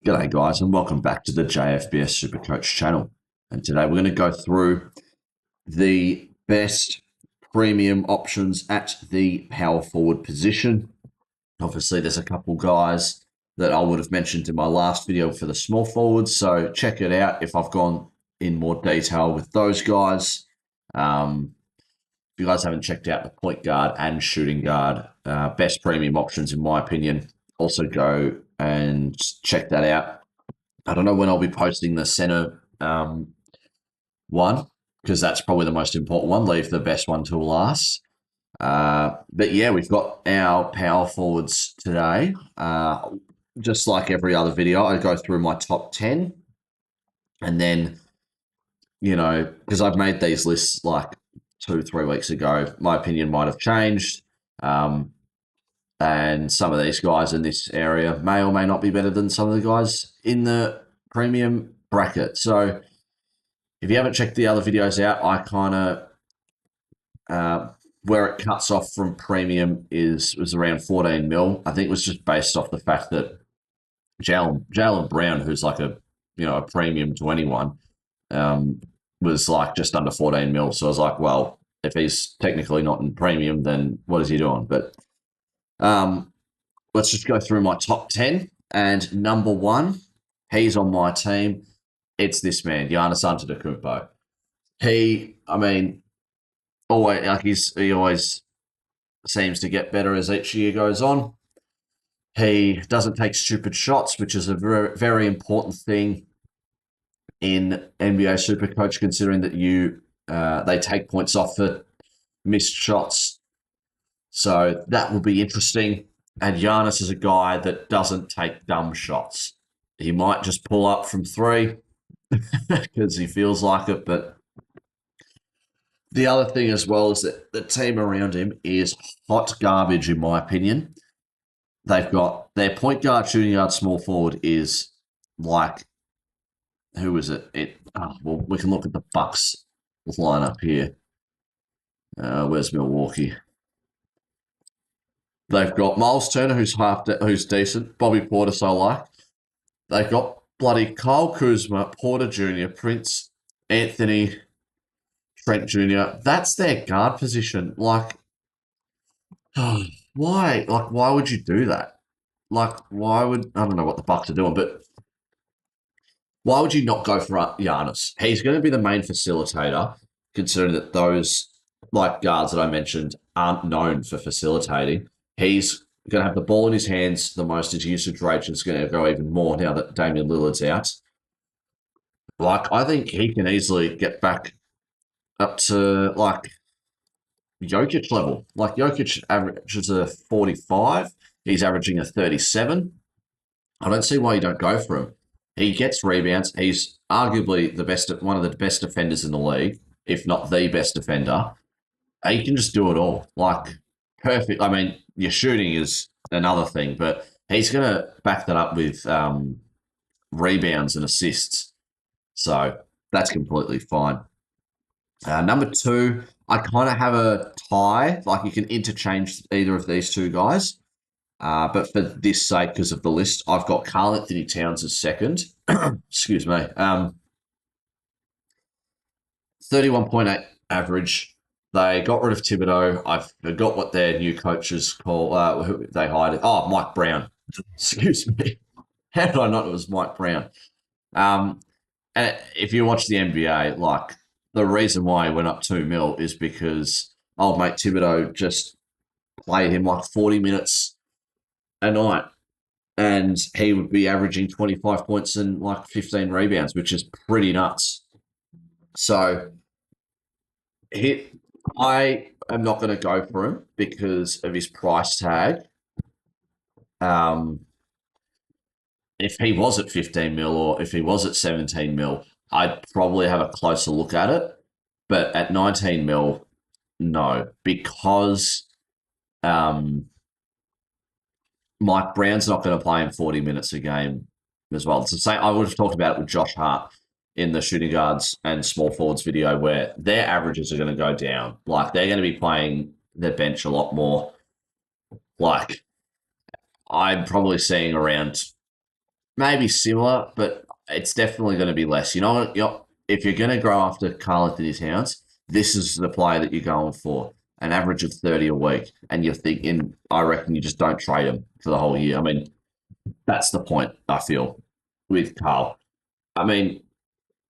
G'day guys and welcome back to the JFBS Supercoach channel. And today we're going to go through the best premium options at the power forward position. Obviously there's a couple guys that I would have mentioned in my last video for the small forwards, so check it out if I've gone in more detail with those guys. If you guys haven't checked out the point guard and shooting guard, best premium options in my opinion, also go and check that out. I don't know when I'll be posting the center one, because that's probably the most important one. Leave the best one till last. But yeah, we've got our power forwards today. Just like every other video, I go through my top 10. And then, because I've made these lists like 2-3 weeks ago, my opinion might have changed. And some of these guys in this area may or may not be better than some of the guys in the premium bracket. So if you haven't checked the other videos out, I kind of, where it cuts off from premium was around 14 mil. I think it was just based off the fact that Jalen Brown, who's like a premium to anyone, was like just under 14 mil. So I was like, well, if he's technically not in premium, then what is he doing? But let's just go through my top 10. And number one, he's on my team. It's this man, Giannis Antetokounmpo. He always seems to get better as each year goes on. He doesn't take stupid shots, which is a very, very important thing in NBA Supercoach, considering that they take points off for missed shots. So that will be interesting. And Giannis is a guy that doesn't take dumb shots. He might just pull up from three because he feels like it. But the other thing as well is that the team around him is hot garbage, in my opinion. They've got their point guard, shooting guard, small forward is like, who is it? Well, we can look at the Bucks lineup here. Where's Milwaukee? They've got Miles Turner, who's decent. Bobby Portis, I like. They've got bloody Kyle Kuzma, Porter Jr., Prince, Anthony, Trent Jr. That's their guard position. Like, why? Like, why would you do that? Like, I don't know what the Bucks are doing, but why would you not go for Giannis? He's going to be the main facilitator, considering that those like guards that I mentioned aren't known for facilitating. He's going to have the ball in his hands the most. His usage rate is going to go even more now that Damian Lillard's out. Like, I think he can easily get back up to like Jokic level. Like, Jokic averages a 45. He's averaging a 37. I don't see why you don't go for him. He gets rebounds. He's arguably one of the best defenders in the league, if not the best defender. He can just do it all. Like, perfect. I mean, your shooting is another thing, but he's going to back that up with rebounds and assists. So that's completely fine. Number two, I kind of have a tie. Like, you can interchange either of these two guys. But for this sake, because of the list, I've got Karl Anthony Towns as second. Excuse me. 31.8 average. They got rid of Thibodeau. I forgot what their new coaches call. Who they hired. Oh, Mike Brown. Excuse me. How did I not know it was Mike Brown? And if you watch the NBA, like, the reason why he went up 2 mil is because old mate Thibodeau just played him like 40 minutes a night, and he would be averaging 25 points and like 15 rebounds, which is pretty nuts. So I am not going to go for him because of his price tag. If he was at 15 mil or if he was at 17 mil, I'd probably have a closer look at it. But at 19 mil, no, because Mike Brown's not going to play him 40 minutes a game as well. It's the same. I would have talked about it with Josh Hart in the shooting guards and small forwards video, where their averages are going to go down. Like, they're going to be playing their bench a lot more. Like, I'm probably seeing around maybe similar, but it's definitely going to be less. If you're going to grow after Carl Anthony Towns, this is the player that you're going for. An average of 30 a week. And you're thinking, I reckon you just don't trade him for the whole year. I mean, that's the point, I feel, with Carl. I mean,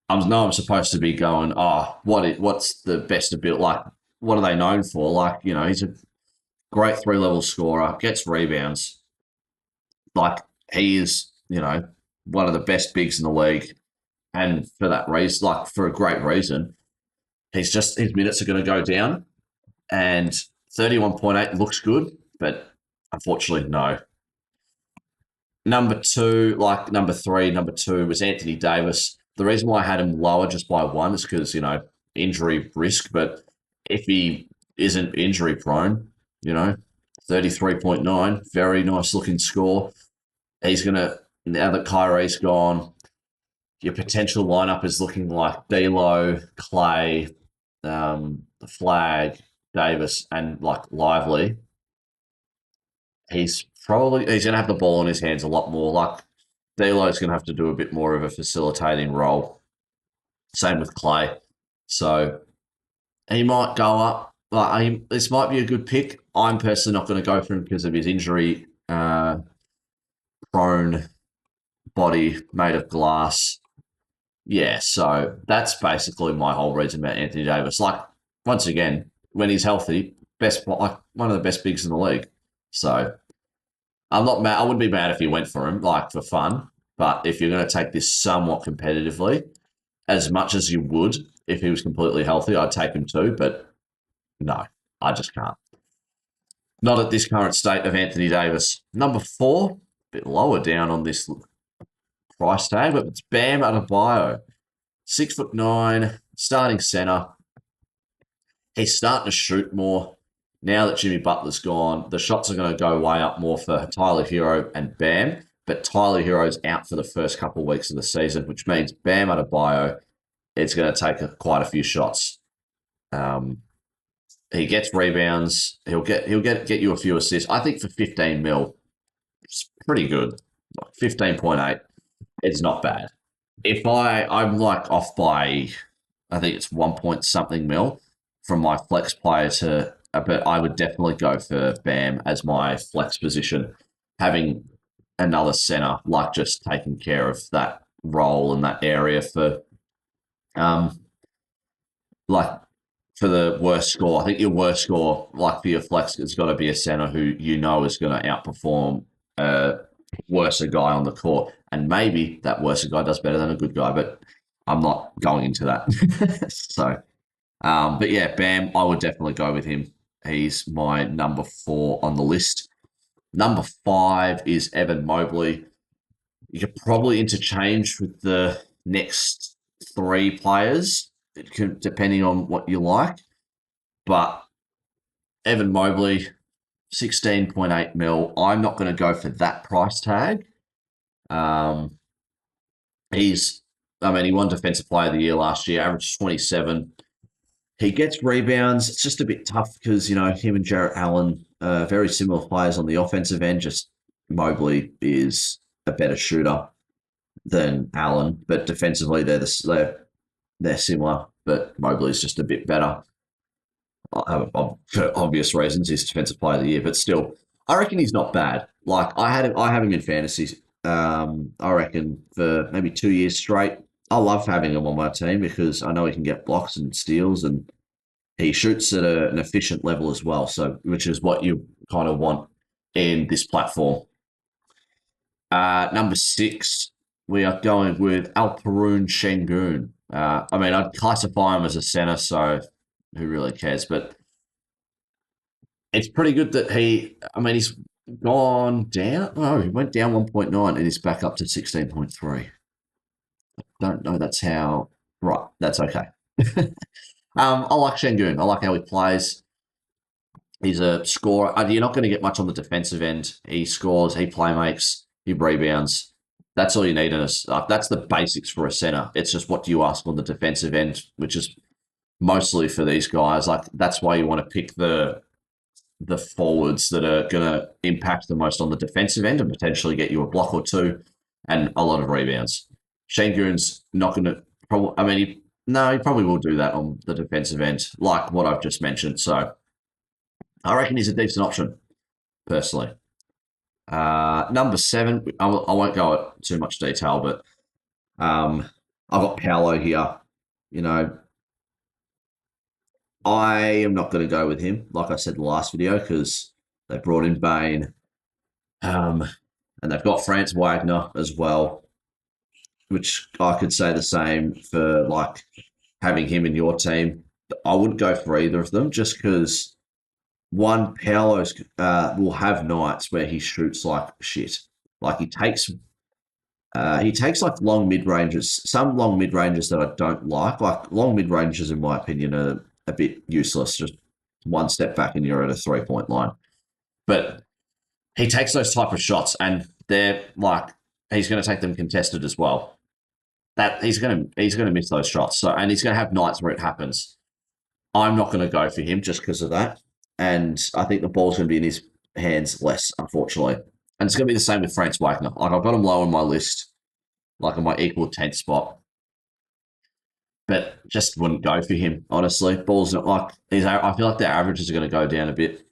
I'm supposed to be going, what's the best ability? Like, what are they known for? Like, he's a great 3 level scorer, gets rebounds. Like, he is, one of the best bigs in the league. And for that reason, like, for a great reason, his minutes are going to go down. And 31.8 looks good, but unfortunately, no. Number two, like number three, number two was Anthony Davis. The reason why I had him lower just by one is because, injury risk. But if he isn't injury prone, 33.9, very nice looking score. He's going to, now that Kyrie's gone, your potential lineup is looking like D'Lo, Clay, the Flag, Davis, and like Lively. He's going to have the ball in his hands a lot more. Like D'Lo's going to have to do a bit more of a facilitating role. Same with Clay. So he might go up. This might be a good pick. I'm personally not going to go for him because of his injury prone body made of glass. Yeah, so that's basically my whole reason about Anthony Davis. Like, once again, when he's healthy, like one of the best bigs in the league. So I'm not mad. I wouldn't be mad if you went for him, like for fun. But if you're going to take this somewhat competitively, as much as you would if he was completely healthy, I'd take him too. But no, I just can't. Not at this current state of Anthony Davis. Number 4, a bit lower down on this price tag, but it's Bam Adebayo. 6'9", starting center. He's starting to shoot more. Now that Jimmy Butler's gone, the shots are going to go way up more for Tyler Hero and Bam. But Tyler Hero's out for the first couple of weeks of the season, which means Bam Adebayo is going to take quite a few shots. He gets rebounds. He'll get you a few assists. I think for 15 mil, it's pretty good. 15.8, it's not bad. If I'm like off by, I think it's 1 point something mil from my flex player but I would definitely go for Bam as my flex position, having another center, like just taking care of that role in that area um, like for the worst score. I think your worst score, like for your flex, has got to be a center who is going to outperform a worser guy on the court. And maybe that worser guy does better than a good guy, but I'm not going into that. So, but yeah, Bam, I would definitely go with him. He's my number 4 on the list. Number 5 is Evan Mobley. You could probably interchange with the next 3 players, depending on what you like. But Evan Mobley, 16.8 mil. I'm not going to go for that price tag. He won Defensive Player of the Year last year, averaged 27. He gets rebounds. It's just a bit tough because, him and Jarrett Allen are very similar players on the offensive end. Just Mobley is a better shooter than Allen, but defensively they're similar, but Mobley's just a bit better. For obvious reasons, he's Defensive Player of the Year, but still, I reckon he's not bad. Like I have him in fantasy. I reckon for maybe 2 years straight. I love having him on my team because I know he can get blocks and steals, and he shoots at an efficient level as well. So, which is what you kind of want in this platform. Number 6, we are going with Alperen Şengün. I'd classify him as a center, so who really cares? But it's pretty good that he's gone down. No, he went down 1.9 and he's back up to 16.3. Don't know that's how. Right, that's okay. I like Şengün. I like how he plays. He's a scorer. You're not going to get much on the defensive end. He scores, he playmakes, he rebounds. That's all you need in that's the basics for a center. It's just what do you ask on the defensive end, which is mostly for these guys. Like that's why you want to pick the forwards that are going to impact the most on the defensive end and potentially get you a block or two. and a lot of rebounds. Şengün's not going to probably. I mean, he probably will do that on the defensive end, like what I've just mentioned. So I reckon he's a decent option, personally. Number 7, I won't go into too much detail, but I've got Paolo here. You know, I am not going to go with him, like I said in the last video, because they brought in Bain, and they've got Franz Wagner as well, which I could say the same for like having him in your team. I wouldn't go for either of them just because one, Paolo's will have nights where he shoots like shit. Like he takes like long mid ranges, some long mid ranges that I don't like. Like long mid ranges, in my opinion, are a bit useless. Just one step back and you're at a 3-point line. But he takes those type of shots, and they're like he's going to take them contested as well. That he's going to miss those shots. So and he's going to have nights where it happens. I'm not going to go for him just because of that, and I think the ball's going to be in his hands less, unfortunately. And it's going to be the same with Franz Wagner. Like I've got him low on my list, like on my equal 10th spot, but just wouldn't go for him, honestly. Ball's not like I feel like their averages are going to go down a bit.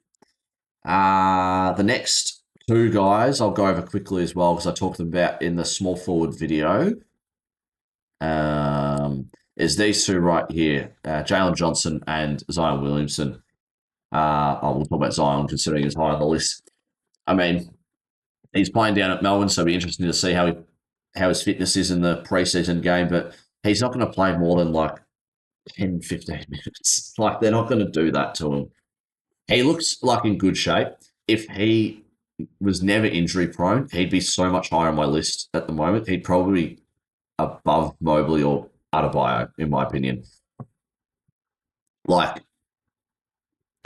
The next two guys I'll go over quickly as well because I talked about in the small forward video. Is these two right here, Jalen Johnson and Zion Williamson. We'll talk about Zion considering he's high on the list. I mean, he's playing down at Melbourne, so it'll be interesting to see how his fitness is in the preseason game, but he's not going to play more than like 10, 15 minutes. Like, they're not going to do that to him. He looks like in good shape. If he was never injury prone, he'd be so much higher on my list at the moment. He'd probably be above Mobley or Adebayo, in my opinion. Like,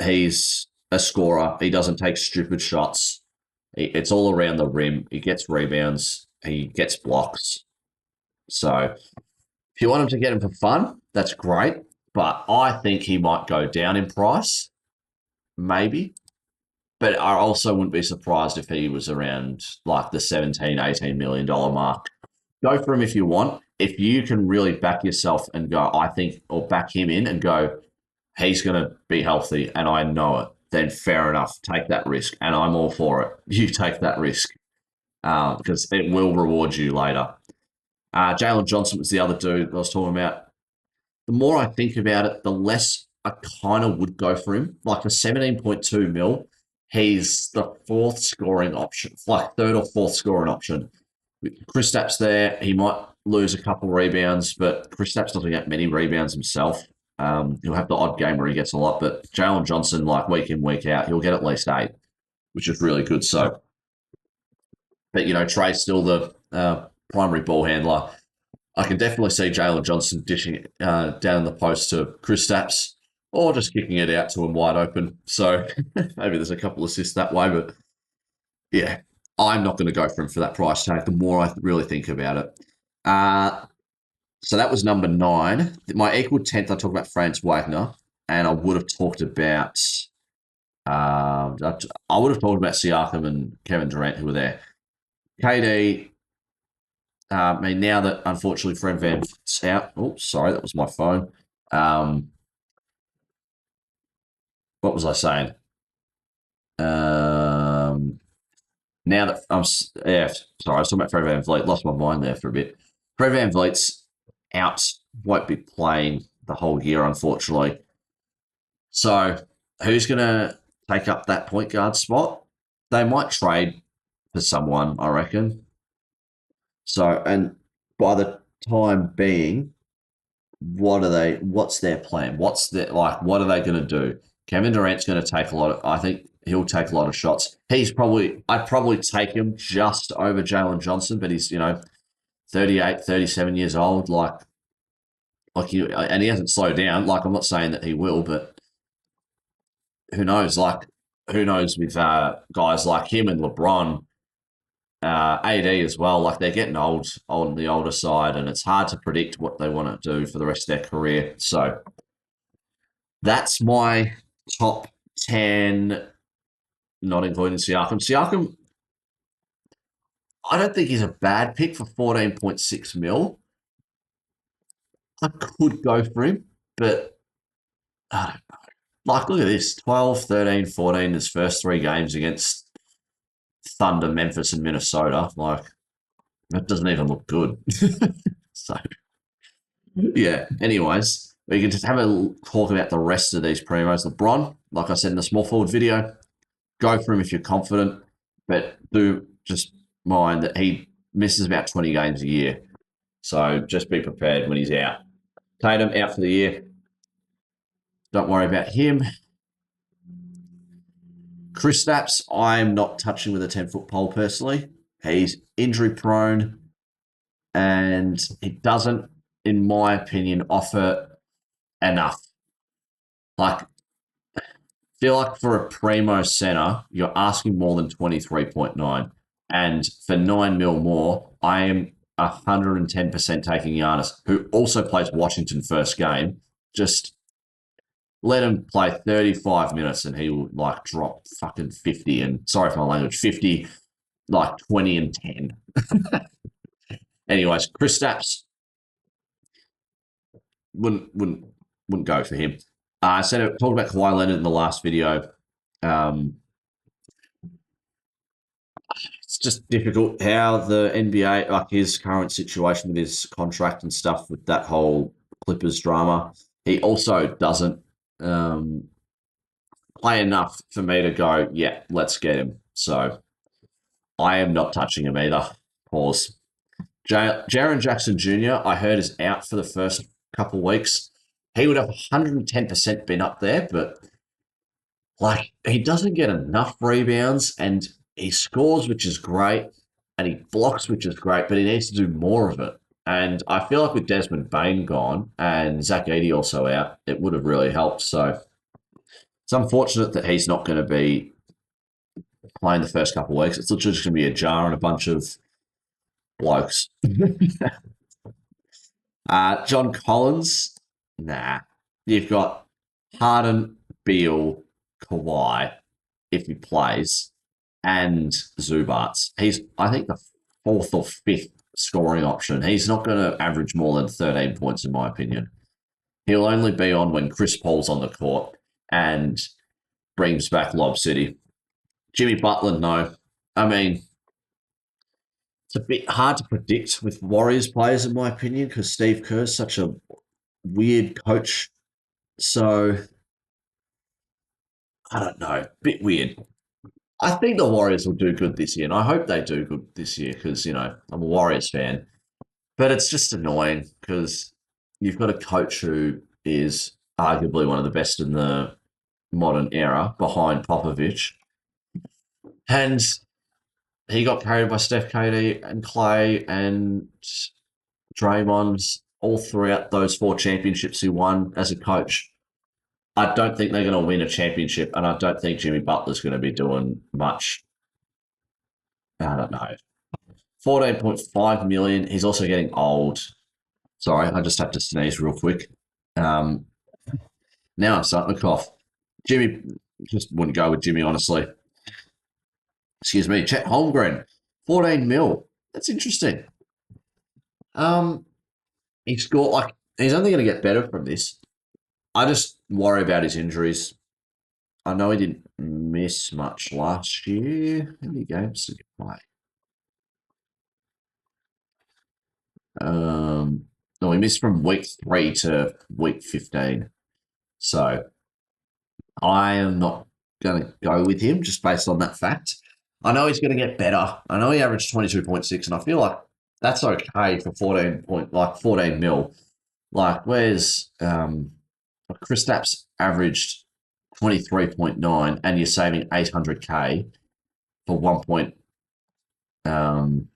he's a scorer. He doesn't take stupid shots. It's all around the rim. He gets rebounds. He gets blocks. So if you want him to get him for fun, that's great. But I think he might go down in price, maybe. But I also wouldn't be surprised if he was around like the $17, $18 million mark. Go for him if you want. If you can really back yourself and go, I think, or back him in and go, he's going to be healthy and I know it, then fair enough. Take that risk. And I'm all for it. You take that risk because it will reward you later. Jalen Johnson was the other dude I was talking about. The more I think about it, the less I kind of would go for him. Like for 17.2 mil, he's the fourth scoring option, like third or fourth scoring option. Kristaps there, he might lose a couple rebounds, but Kristaps doesn't get many rebounds himself. He'll have the odd game where he gets a lot, but Jalen Johnson, like week in, week out, he'll get at least 8, which is really good. So, but Trey's still the primary ball handler. I can definitely see Jalen Johnson dishing it down the post to Kristaps or just kicking it out to him wide open. So maybe there's a couple assists that way, but yeah, I'm not going to go for him for that price tag the more I really think about it. So that was number 9. My equal 10th, I talked about Franz Wagner, and I would have talked about Siakam and Kevin Durant, who were there. KD, I mean, now that unfortunately Fred VanVleet's out. Oh, sorry, that was my phone. What was I saying? Now that sorry, I was talking about Fred VanVleet. Lost my mind there for a bit. Fred VanVleet's out, won't be playing the whole year, unfortunately. So who's going to take up that point guard spot? They might trade for someone, I reckon. So, and by the time being, what's their plan? What are they going to do? Kevin Durant's going to take I think he'll take a lot of shots. I'd probably take him just over Jalen Johnson, but he's, 38, 37 years old. And he hasn't slowed down. Like, I'm not saying that he will, but who knows? Who knows with guys like him and LeBron, AD as well. Like, they're getting old on the older side, and it's hard to predict what they want to do for the rest of their career. So that's my top 10, not including Siakam. Siakam, I don't think he's a bad pick for 14.6 mil. I could go for him, but I don't know. Like, look at this 12, 13, 14, his first three games against Thunder, Memphis, and Minnesota. Like, that doesn't even look good. So, yeah. Anyways, we can just have a talk about the rest of these primos. LeBron, like I said in the small forward video, go for him if you're confident, but do just mind that he misses about 20 games a year. So just be prepared when he's out. Tatum out for the year. Don't worry about him. Chris Stapps, I'm not touching with a 10-foot pole personally. He's injury prone and he doesn't, in my opinion, offer enough. Like, feel like for a primo center, you're asking more than 23.9. And for 9 mil more, I am 110% taking Giannis, who also plays Washington first game. Just let him play 35 minutes and he will like drop fucking 50 and sorry for my language, 50, like 20 and 10. Anyways, Chris Stapps wouldn't go for him. I said talked about Kawhi Leonard in the last video. Um, it's just difficult how the NBA, like his current situation with his contract and stuff, with that whole Clippers drama. He also doesn't play enough for me to go, yeah, let's get him. So I am not touching him either. Pause. Jaren Jackson Jr., I heard, is out for the first couple of weeks. He would have 110% been up there, but like he doesn't get enough rebounds and he scores, which is great, and he blocks, which is great, but he needs to do more of it. And I feel like with Desmond Bain gone and Zach Edey also out, it would have really helped. So it's unfortunate that he's not going to be playing the first couple of weeks. It's literally just going to be a jar and a bunch of blokes. John Collins, nah. You've got Harden, Beal, Kawhi, if he plays, and Zubats. He's, I think, the fourth or fifth scoring option. He's not going to average more than 13 points, in my opinion. He'll only be on when Chris Paul's on the court and brings back Lob City. Jimmy Butler, no. I mean, it's a bit hard to predict with Warriors players, in my opinion, because Steve Kerr's such a weird coach. So, I don't know. Bit weird. I think the Warriors will do good this year, and I hope they do good this year because, you know, I'm a Warriors fan. But it's just annoying because you've got a coach who is arguably one of the best in the modern era behind Popovich. And he got carried by Steph Curry and Clay and Draymond all throughout those four championships he won as a coach. I don't think they're going to win a championship, and I don't think Jimmy Butler's going to be doing much. I don't know. 14.5 million. He's also getting old. Sorry, I just had to sneeze real quick. Now I'm starting to cough. Jimmy, just wouldn't go with Jimmy, honestly. Excuse me. Chet Holmgren, 14 mil. That's interesting. He scored, like, he's only going to get better from this. I just worry about his injuries. I know he didn't miss much last year. How many games did he play? No, he missed from week 3 to week 15. So I am not going to go with him just based on that fact. I know he's going to get better. I know he averaged 22.6, and I feel like that's okay for 14 mil. Like, where's Chris Stapps averaged 23.9 and you're saving 800K for 1 point, well,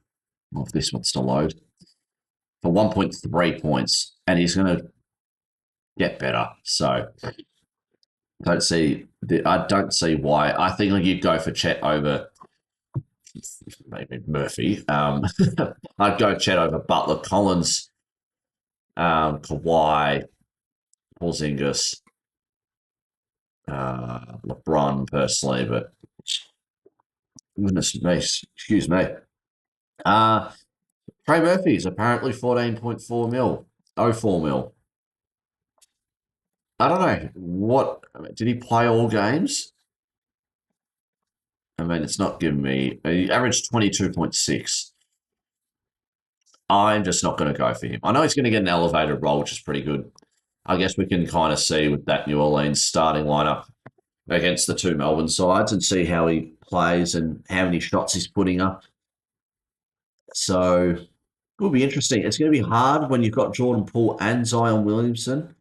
if this wants to load, for 1.3 points, and he's going to get better. So I don't see why. I think like you'd go for Chet over maybe Murphy. I'd go Chet over Butler, Collins, Kawhi, Porzingis, LeBron personally, but goodness me, excuse me. Uh, Trey Murphy's apparently 14.4 mil, oh 04 mil. I don't know what did he play all games? I mean, it's not giving me. He averaged 22.6. I'm just not going to go for him. I know he's going to get an elevated role, which is pretty good. I guess we can kind of see with that New Orleans starting lineup against the two Melbourne sides and see how he plays and how many shots he's putting up. So it will be interesting. It's going to be hard when you've got Jordan Poole and Zion Williamson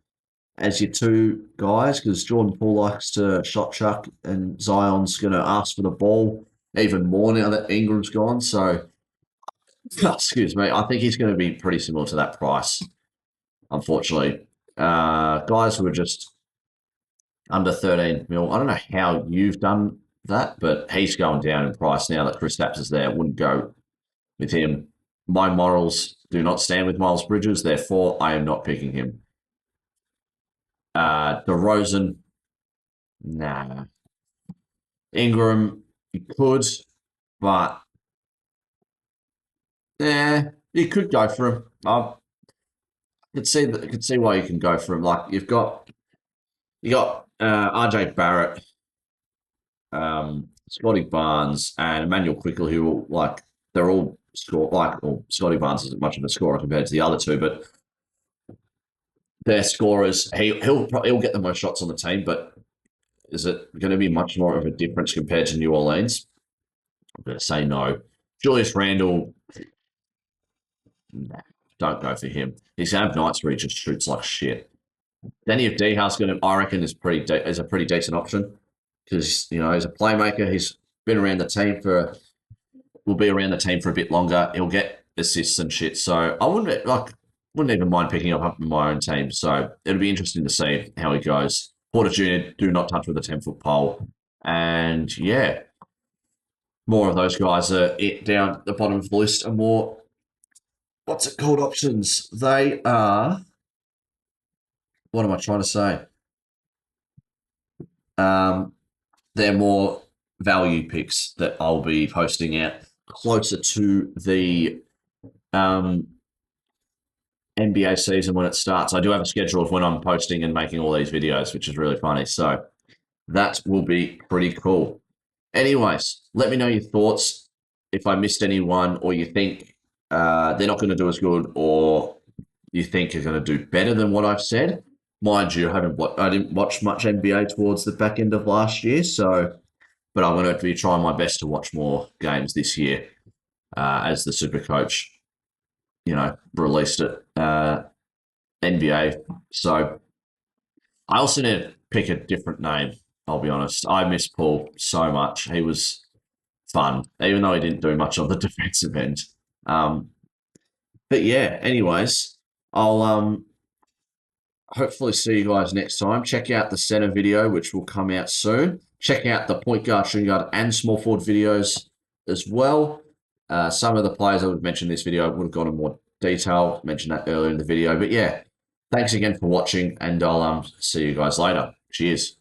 as your two guys because Jordan Poole likes to shot chuck and Zion's going to ask for the ball even more now that Ingram's gone. So, excuse me, I think he's going to be pretty similar to that price, unfortunately. Guys who are just under 13 mil. I don't know how you've done that, but he's going down in price now that Chris Stapps is there. Wouldn't go with him. My morals do not stand with Miles Bridges, therefore I am not picking him. DeRozan, nah. Ingram, you could, but you could go for him. I could see why you can go for him. Like you got RJ Barrett, Scotty Barnes, and Emmanuel Quickly, who will, like they're all score like. Well, Scotty Barnes isn't much of a scorer compared to the other two, but they're scorers. He'll get the most shots on the team, but is it going to be much more of a difference compared to New Orleans? I'm going to say no. Julius Randle, nah, don't go for him. He's going to have nights where he just shoots like shit. Danny of Deha's going to, I reckon, is a pretty decent option because he's a playmaker. He's been around the team will be around the team for a bit longer. He'll get assists and shit. So I wouldn't even mind picking up in my own team. So it'll be interesting to see how he goes. Porter Jr. do not touch with a 10-foot pole, and yeah, more of those guys are down at the bottom of the list. And more, what's it called? Options. They are. What am I trying to say? They're more value picks that I'll be posting out closer to the NBA season when it starts. I do have a schedule of when I'm posting and making all these videos, which is really funny. So that will be pretty cool. Anyways, let me know your thoughts. If I missed anyone or you think they're not going to do as good or you think you're going to do better than what I've said. Mind you, I didn't watch much NBA towards the back end of last year, but I'm going to be trying my best to watch more games this year as the Supercoach, released it, NBA. So I also need to pick a different name, I'll be honest. I miss Paul so much. He was fun, even though he didn't do much on the defensive end. But yeah, anyways, I'll hopefully see you guys next time. Check out the center video, which will come out soon. Check out the point guard, shooting guard, and small forward videos as well. Some of the players I would mention in this video would have gone in more detail. Mentioned that earlier in the video. But yeah, thanks again for watching, and I'll see you guys later. Cheers.